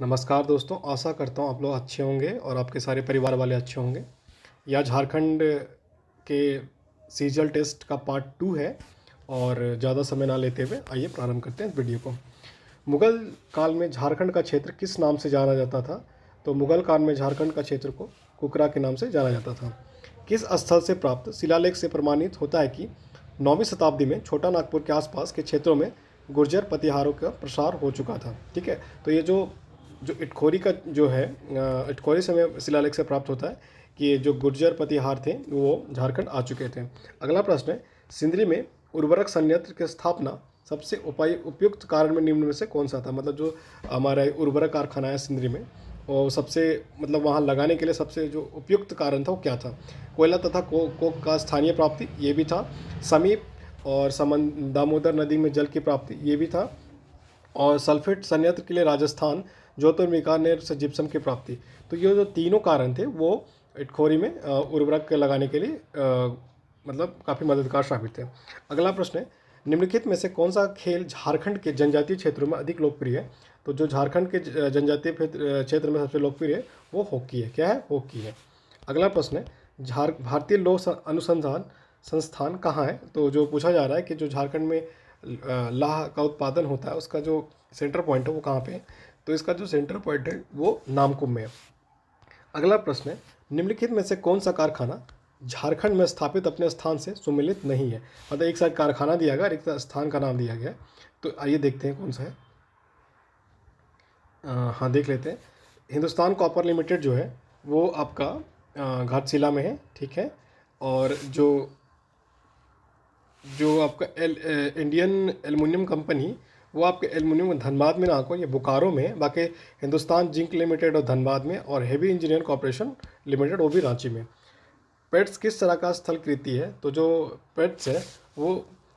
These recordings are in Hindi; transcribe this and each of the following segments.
नमस्कार दोस्तों, आशा करता हूँ आप लोग अच्छे होंगे और आपके सारे परिवार वाले अच्छे होंगे। यह झारखंड के सीजल टेस्ट का पार्ट 2 है और ज़्यादा समय ना लेते हुए आइए प्रारंभ करते हैं इस वीडियो को। मुगल काल में झारखंड का क्षेत्र किस नाम से जाना जाता था? तो मुगल काल में झारखंड का क्षेत्र को कुकरा के नाम से जाना जाता था। किस स्थल से प्राप्त शिलालेख से प्रमाणित होता है कि 9वीं शताब्दी में छोटा नागपुर के आसपास के क्षेत्रों में गुर्जर प्रतिहारों का प्रसार हो चुका था? ठीक है, तो ये जो जो इटखोरी का जो है इटखोरी समय शिलालेख से प्राप्त होता है कि ये जो गुर्जर प्रतिहार थे वो झारखंड आ चुके थे। अगला प्रश्न है, सिंदरी में उर्वरक संयंत्र की स्थापना सबसे उपयुक्त कारण में निम्न में से कौन सा था? मतलब जो हमारा उर्वरक कारखाना है सिंदरी में, और सबसे मतलब वहाँ लगाने के लिए सबसे जो उपयुक्त कारण था वो क्या था? कोयला तथा कोक का स्थानीय प्राप्ति, ये भी था। समीप और दामोदर नदी में जल की प्राप्ति, ये भी था। और सल्फेट संयंत्र के लिए राजस्थान, जोधपुर बीकानेर से जिप्सम की प्राप्ति। तो ये जो तीनों कारण थे वो इटखोरी में उर्वरक लगाने के लिए मतलब काफ़ी मददगार साबित थे। अगला प्रश्न है, निम्नलिखित में से कौन सा खेल झारखंड के जनजातीय क्षेत्रों में अधिक लोकप्रिय है? तो जो झारखंड के जनजातीय क्षेत्र में सबसे लोकप्रिय है वो हॉकी है। क्या है? हॉकी है। अगला प्रश्न है, भारतीय अनुसंधान संस्थान कहाँ है? तो जो पूछा जा रहा है कि जो झारखंड में लाह का उत्पादन होता है उसका जो सेंटर पॉइंट है वो कहाँ पे है? तो इसका जो सेंटर पॉइंट है वो नामकुम में है। अगला प्रश्न है, निम्नलिखित में से कौन सा कारखाना झारखंड में स्थापित अपने स्थान से सुमेलित नहीं है? मतलब एक साइड कारखाना दिया गया और एक स्थान का नाम दिया गया। तो आइए देखते हैं कौन सा है। हाँ, देख लेते हैं। हिंदुस्तान कॉपर लिमिटेड जो है वो आपका घाटशिला में है। ठीक है, और जो जो आपका इंडियन एल्युमिनियम कंपनी, वो आपके एल्युमिनियम धनबाद में ना आको, ये बोकारो में है। बाकी हिंदुस्तान जिंक लिमिटेड और धनबाद में, और हेवी इंजीनियर कॉर्पोरेशन लिमिटेड वो भी रांची में। पेट्स किस तरह का स्थल कृति है? तो जो पेट्स है वो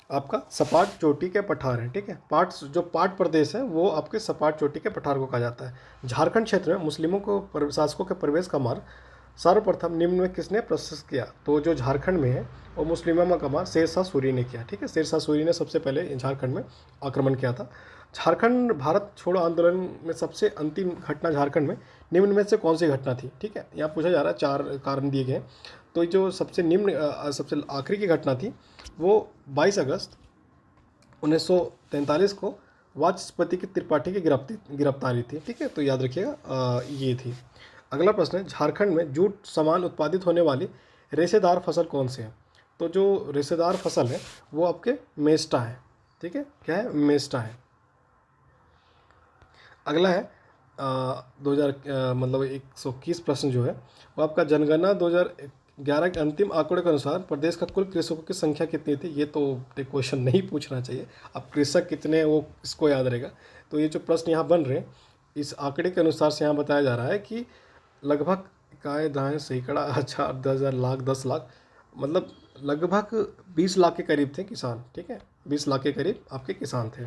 आपका सपाट चोटी के पठार है। ठीक है, पाट्स जो पाट प्रदेश है वो आपके सपाट चोटी के पठार को कहा जाता है। झारखंड क्षेत्र में मुस्लिमों को शासकों के प्रवेश का मार्ग सर्वप्रथम निम्न में किसने प्रशस्त किया? तो जो झारखंड में है वो मुस्लिमों का मार्ग शेरशाह सूरी ने किया। ठीक है, शेरशाह सूरी ने सबसे पहले झारखंड में आक्रमण किया था। झारखंड भारत छोड़ो आंदोलन में सबसे अंतिम घटना झारखंड में निम्न में से कौन सी घटना थी? ठीक है, यहाँ पूछा जा रहा है, 4 कारण दिए गए हैं। तो जो सबसे निम्न सबसे आखिरी की घटना थी वो 22 अगस्त 1943 को वाचस्पति की त्रिपाठी की गिरफ्तारी थी। ठीक है, तो याद रखिएगा ये थी। अगला प्रश्न है, झारखंड में जूट सामान उत्पादित होने वाली रेशेदार फसल कौन से है? तो जो रेशेदार फसल है वो आपके मेस्टा है। ठीक है, क्या है? मेस्टा है। अगला है 2000 मतलब 121 प्रश्न जो है वो आपका जनगणना 2011 के अंतिम आंकड़े के अनुसार प्रदेश का कुल कृषकों की संख्या कितनी थी? ये तो क्वेश्चन नहीं पूछना चाहिए। अब कृषक कितने हैं वो किसको याद रहेगा? तो ये जो प्रश्न यहाँ बन रहे हैं इस आंकड़े के अनुसार से यहाँ बताया जा रहा है कि लगभग काय दाएँ सैकड़ा, अच्छा 10,000 लाख 10 लाख, मतलब लगभग 20 लाख के करीब थे किसान। ठीक है, 20 लाख के करीब आपके किसान थे।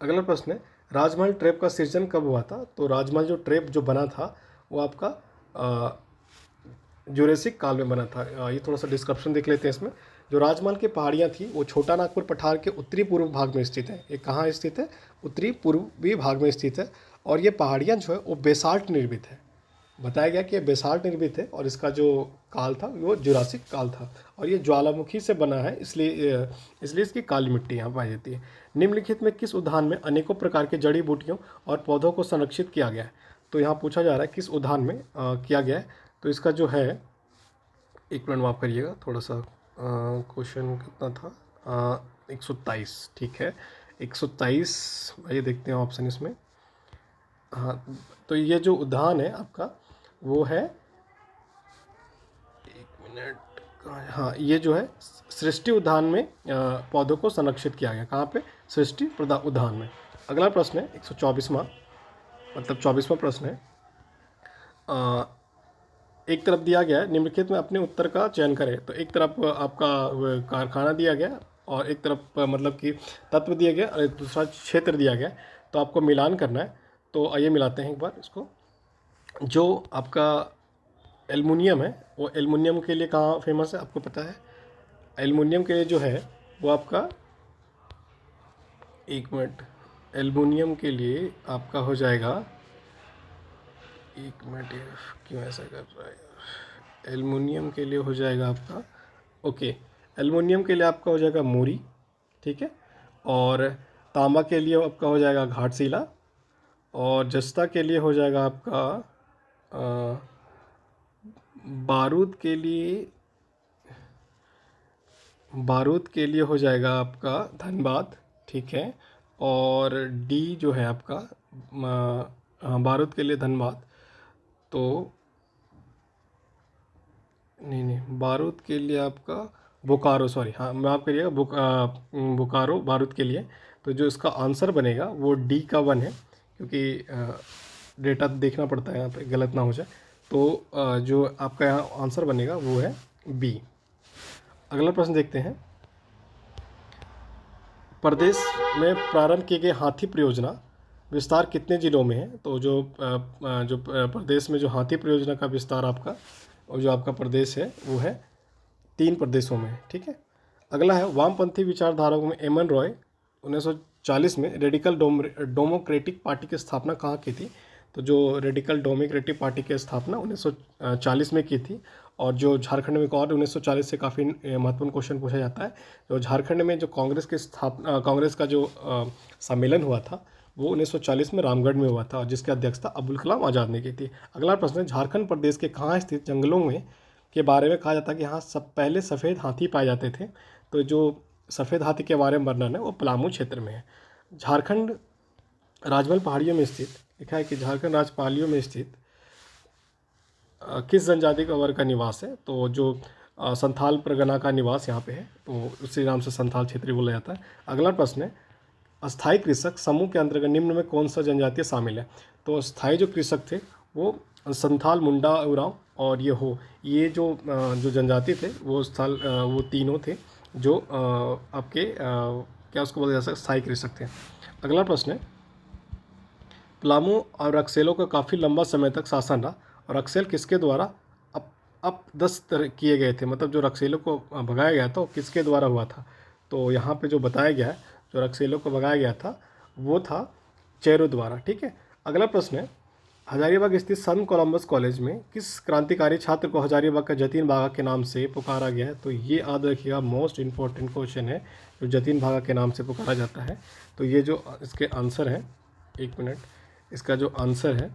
अगला प्रश्न है, राजमहल ट्रैप का सृजन कब हुआ था? तो राजमहल जो ट्रैप जो बना था वो आपका जुरेसिक काल में बना था। ये थोड़ा सा डिस्क्रिप्शन देख लेते हैं इसमें। जो राजमहल की पहाड़ियाँ थी वो छोटा नागपुर पठार के उत्तरी पूर्व भाग में स्थित है। ये कहाँ स्थित है? उत्तरी पूर्वी भाग में स्थित है। और ये पहाड़ियाँ जो है वो बेसाल्ट निर्मित है। बताया गया कि ये बेसाल्ट निर्मित है और इसका जो काल था वो जुरासिक काल था, और ये ज्वालामुखी से बना है, इसलिए इसकी काली मिट्टी यहाँ पाई जाती है। निम्नलिखित में किस उद्यान में अनेकों प्रकार की जड़ी बूटियों और पौधों को संरक्षित किया गया है? तो यहाँ पूछा जा रहा है किस उद्यान में किया गया है। तो इसका जो है, एक मिनट माफ़ करिएगा, थोड़ा सा क्वेश्चन कितना था? 127। ठीक है, 127। आइए देखते हैं ऑप्शन इसमें। हाँ, तो ये जो उद्यान है आपका वो है, एक मिनट, हाँ, ये जो है सृष्टि उद्यान में पौधों को संरक्षित किया गया। कहाँ पे? सृष्टि उद्यान में। अगला प्रश्न है 124वां, मतलब 24वां प्रश्न है। एक तरफ दिया गया है, निम्नलिखित में अपने उत्तर का चयन करें। तो एक तरफ आपका कारखाना दिया गया और एक तरफ मतलब कि तत्व दिया गया और एक दूसरा क्षेत्र दिया गया। तो आपको मिलान करना है। तो आइए मिलाते हैं एक बार इसको। जो आपका एल्युमिनियम है वो एल्युमिनियम के लिए कहाँ फेमस है आपको पता है? एल्युमिनियम के लिए जो है वो आपका, एक मिनट, एल्युमिनियम के लिए आपका हो जाएगा, एक मिनट, ये क्यों ऐसा कर रहा है यार। एल्युमिनियम के लिए हो जाएगा आपका, ओके, एल्युमिनियम के लिए आपका हो जाएगा मोरी, ठीक है। और तांबा के लिए आपका हो जाएगा घाटशिला, और जस्ता के लिए हो जाएगा आपका अ, बारूद के लिए, बारूद के लिए हो जाएगा आपका धनबाद, ठीक है। और डी जो है आपका हाँ, बारूद के लिए धनबाद, तो नहीं, बारूद के लिए आपका बोकारो, सॉरी, हाँ माफ़ करिएगा, बोकारो बारूद के लिए। तो जो इसका आंसर बनेगा वो डी का 1 है, क्योंकि डेटा देखना पड़ता है यहाँ पे, गलत ना हो जाए। तो जो आपका यहाँ आंसर बनेगा वो है बी। अगला प्रश्न देखते हैं। प्रदेश में प्रारंभ किए गए हाथी परियोजना विस्तार कितने जिलों में है? तो जो प्रदेश में जो हाथी परियोजना का विस्तार आपका, और जो आपका प्रदेश है वो है 3 प्रदेशों में है, ठीक है। अगला है, वामपंथी विचारधाराओं में एम एन रॉय 1940 में रेडिकल डेमोक्रेटिक पार्टी की स्थापना कहाँ की थी? तो जो रेडिकल डेमोक्रेटिक पार्टी की स्थापना 1940 में की थी। और जो झारखंड में एक और 1940 से काफ़ी महत्वपूर्ण क्वेश्चन पूछा जाता है, जो झारखंड में जो कांग्रेस की स्थापना, कांग्रेस का जो सम्मेलन हुआ था वो 1940 में रामगढ़ में हुआ था, और जिसकी अध्यक्षता अब्दुल कलाम आज़ाद ने की थी। अगला प्रश्न है, झारखंड प्रदेश के कहाँ स्थित जंगलों में के बारे में कहा जाता है कि यहाँ सब पहले सफ़ेद हाथी पाए जाते थे? तो जो सफ़ेद हाथी के बारे में वर्णन है वो पलामू क्षेत्र में है। झारखंड राजमहल पहाड़ियों में स्थित, लिखा है कि झारखंड राज पहाड़ियों में स्थित किस जनजाति का वर्ग का निवास है? तो जो संथाल परगना का निवास यहाँ पे है, तो उसी नाम से संथाल क्षेत्र बोला जाता है। अगला प्रश्न है, अस्थाई कृषक समूह के अंतर्गत निम्न में कौन सा जनजातीय शामिल है? तो स्थायी जो कृषक थे वो संथाल, मुंडा, उरांव और ये जो जनजाति थे वो वो तीनों थे जो आपके क्या उसको बोला जा सकता, स्थायी कृषक थे। अगला प्रश्न है, पलामू और रक्सेलों का काफ़ी लंबा समय तक शासन रहा, और रक्सेल किसके द्वारा अपदस्थ किए गए थे? मतलब जो रक्सेलों को भगाया गया था वो किसके द्वारा हुआ था? तो यहाँ पे जो बताया गया है, जो रक्सेलों को भगाया गया था वो था चेरो द्वारा, ठीक है। अगला प्रश्न है, हजारीबाग स्थित संत कोलंबस कॉलेज में किस क्रांतिकारी छात्र को हजारीबाग का जतीन भागा के नाम से पुकारा गया है? तो ये याद रखिएगा, मोस्ट इम्पॉर्टेंट क्वेश्चन है, जो जतीन भागा के नाम से पुकारा जाता है। तो ये जो इसके आंसर हैं, एक मिनट, इसका जो आंसर है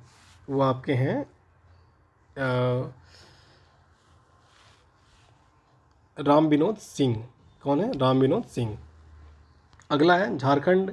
वो आपके हैं राम विनोद सिंह। कौन है? राम विनोद सिंह। अगला है, झारखंड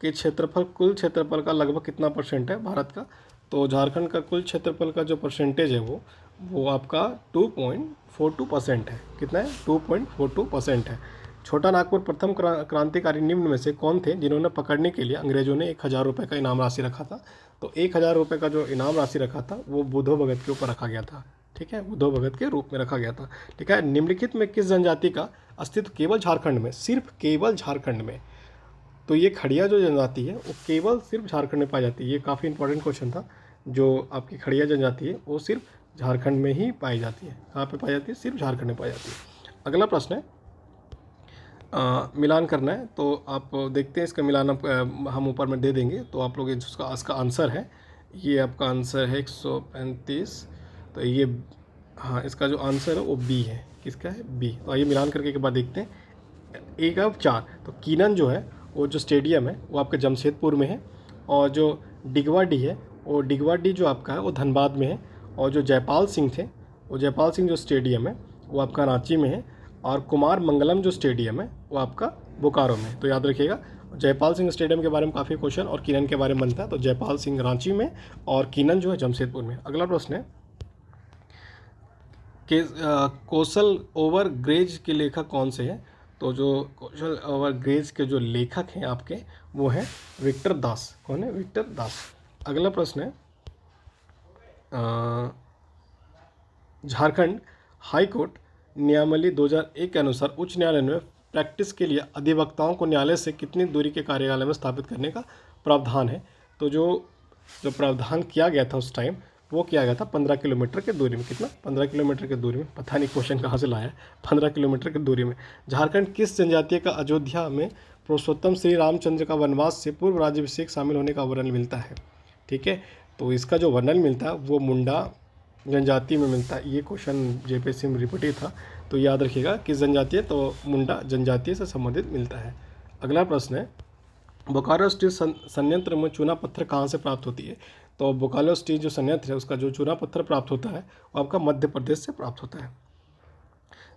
के क्षेत्रफल, कुल क्षेत्रफल का लगभग कितना परसेंट है भारत का? तो झारखंड का कुल क्षेत्रफल का जो परसेंटेज है वो आपका 2.42% है। कितना है? 2.42% है। छोटा नागपुर प्रथम क्रांतिकारी निम्न में से कौन थे जिन्होंने पकड़ने के लिए अंग्रेजों ने 1000 रुपये का इनाम राशि रखा था? तो 1000 रुपये का जो इनाम राशि रखा था वो बुद्धो भगत के ऊपर रखा गया था, ठीक है, बुद्धो भगत के रूप में रखा गया था, ठीक है। निम्नलिखित में किस जनजाति का अस्तित्व केवल झारखंड में, सिर्फ केवल झारखंड में? तो ये खड़िया जो जनजाति है वो केवल सिर्फ झारखंड में पाई जाती है। ये काफ़ी इंपॉर्टेंट क्वेश्चन था। जो आपकी खड़िया जनजाति है वो सिर्फ झारखंड में ही पाई जाती है। कहाँ पे पाई जाती है? सिर्फ झारखंड में पाई जाती है। अगला प्रश्न है, मिलान करना है, तो आप देखते हैं इसका मिलान हम ऊपर में दे देंगे, तो आप लोग इसका आंसर है, ये आपका आंसर है 135। तो ये, हाँ, इसका जो आंसर है वो बी है। किसका है? बी। तो आइए मिलान करके के बाद देखते हैं। 1/4, तो कीनन जो है वो जो स्टेडियम है वो आपके जमशेदपुर में है, और जो डिगवाडी है वो डिगवाडी जो आपका है वो धनबाद में है, और जो जयपाल सिंह थे वो जयपाल सिंह जो स्टेडियम है वो आपका रांची में है, और कुमार मंगलम जो स्टेडियम है वो आपका बोकारो में है। तो याद रखिएगा, जयपाल सिंह स्टेडियम के बारे में काफ़ी क्वेश्चन और कीनन के बारे में बनता है। तो जयपाल सिंह रांची में और कीनन जो है जमशेदपुर में। अगला प्रश्न है कि कौशल ओवर ग्रेज के लेखक कौन से हैं? तो जो कौशल ओवर ग्रेज के जो लेखक हैं आपके वो हैं विक्टर दास। कौन है? विक्टर दास। अगला प्रश्न है, झारखंड हाई कोर्ट नियमावली 2001 के अनुसार उच्च न्यायालय में प्रैक्टिस के लिए अधिवक्ताओं को न्यायालय से कितनी दूरी के कार्यालय में स्थापित करने का प्रावधान है? तो जो प्रावधान किया गया था उस टाइम वो किया गया था 15 किलोमीटर की दूरी में। कितना? 15 किलोमीटर की दूरी में। पता नहीं क्वेश्चन कहाँ से लाया है, 15 किलोमीटर की दूरी में। झारखंड किस जनजातीय का अयोध्या में पुरुषोत्तम श्री रामचंद्र का वनवास से पूर्व राज्याभिषेक शामिल होने का वर्णन मिलता है। ठीक है, तो इसका जो वर्णन मिलता है वो मुंडा जनजाति में मिलता है। ये क्वेश्चन जेपीएससी में रिपीट था, तो याद रखिएगा किस जनजातीय, तो मुंडा जनजातीय से संबंधित मिलता है। अगला प्रश्न है, बोकारो स्टील संयंत्र में चूना पत्थर कहाँ से प्राप्त होती है? तो बोकारो स्टील जो संयंत्र है उसका जो चूना पत्थर प्राप्त होता है वो आपका मध्य प्रदेश से प्राप्त होता है।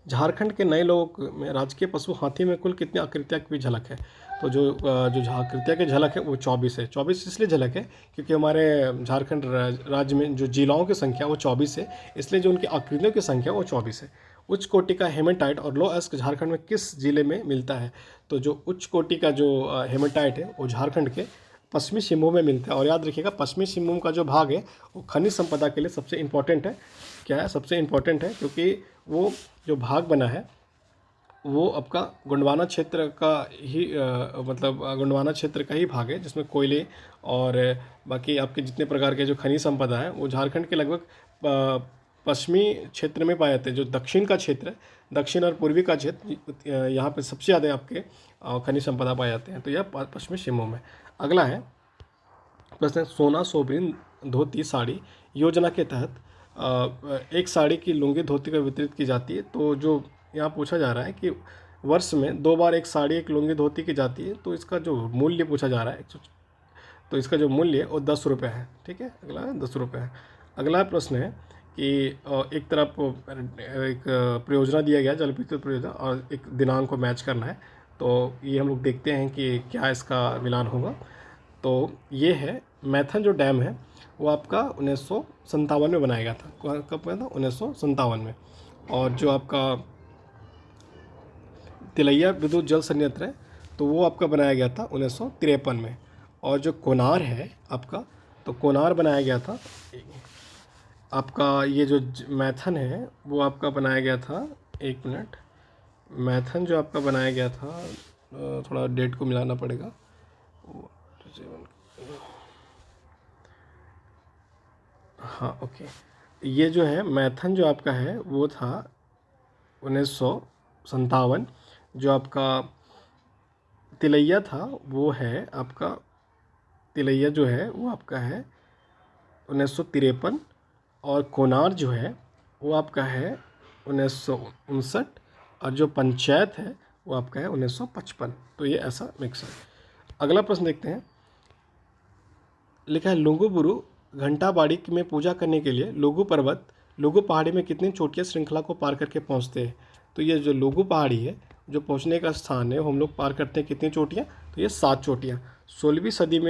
झारखंड के नए लोगों में राजकीय पशु हाथी में कुल कितनी आकृतियाँ की झलक है? तो जो आकृतियाँ की झलक है वो 24 है। 24 इसलिए झलक है क्योंकि हमारे झारखंड राज्य में जो जिलाओं की संख्या वो 24 है, इसलिए जो उनकी आकृतियों की संख्या वो 24 है। उच्च कोटि का हेमेटाइट और लो अस्क झारखंड में किस जिले में मिलता है? तो जो उच्च कोटि का जो हेमेटाइट है वो झारखंड के पश्चिमी सिंहभूम में मिलता है। और याद रखिएगा पश्चिमी सिंहभूम का जो भाग है वो खनिज संपदा के लिए सबसे इम्पोर्टेंट है। क्या है? सबसे इम्पोर्टेंट है क्योंकि वो जो भाग बना है वो आपका गोंडवाना क्षेत्र का ही मतलब गोंडवाना क्षेत्र का ही भाग है, जिसमें कोयले और बाकी आपके जितने प्रकार के जो खनिज संपदा है वो झारखंड के लगभग पश्चिमी क्षेत्र में पाए जाते हैं। जो दक्षिण का क्षेत्र है, दक्षिण और पूर्वी का क्षेत्र, यहाँ पे सबसे ज़्यादा आपके खनिज संपदा पाए जाते हैं। तो यह पश्चिमी सिंहभूम है। अगला है प्रश्न, सोना सोबरिन धोती साड़ी योजना के तहत एक साड़ी की लुंगी धोती को वितरित की जाती है। तो जो यहाँ पूछा जा रहा है कि वर्ष में 2 बार एक साड़ी एक लुंगी धोती की जाती है, तो इसका जो मूल्य पूछा जा रहा है, तो इसका जो मूल्य है वो 10 रुपये है। ठीक है, अगला 10 रुपये है। अगला प्रश्न है कि एक तरफ एक परियोजना दिया गया जल विद्युत परियोजना और एक दिनांक को मैच करना है। तो ये हम लोग देखते हैं कि क्या इसका मिलान होगा। तो ये है मैथन जो डैम है वो आपका 1957 में बनाया गया था। कब बना था? 1957 में। और जो आपका तिलैया विद्युत जल संयंत्र है तो वो आपका बनाया गया था 1953 में। और जो कोनार है आपका, तो कोनार बनाया गया था आपका, ये जो मैथन है वो आपका बनाया गया था, एक मिनट, मैथन जो आपका बनाया गया था, थोड़ा डेट को मिलाना पड़ेगा, हाँ ओके, ये जो है मैथन जो आपका है वो था 1957। जो आपका तिलैया था वो है आपका, तिलैया जो है वो आपका है 1953। और कोनार जो है वो आपका है 1959। और जो पंचायत है वो आपका है 1955। तो ये ऐसा मिक्स है। अगला प्रश्न देखते हैं। लिखा है लुगुबुरु घंटाबाड़ी में पूजा करने के लिए लुगु पर्वत लुगु पहाड़ी में कितनी चोटियाँ श्रृंखला को पार करके पहुँचते हैं? तो ये जो लुगु पहाड़ी है जो पहुँचने का स्थान है हम लोग पार करते हैं कितनी चोटियाँ? तो ये 7 चोटियाँ। 16वीं सदी में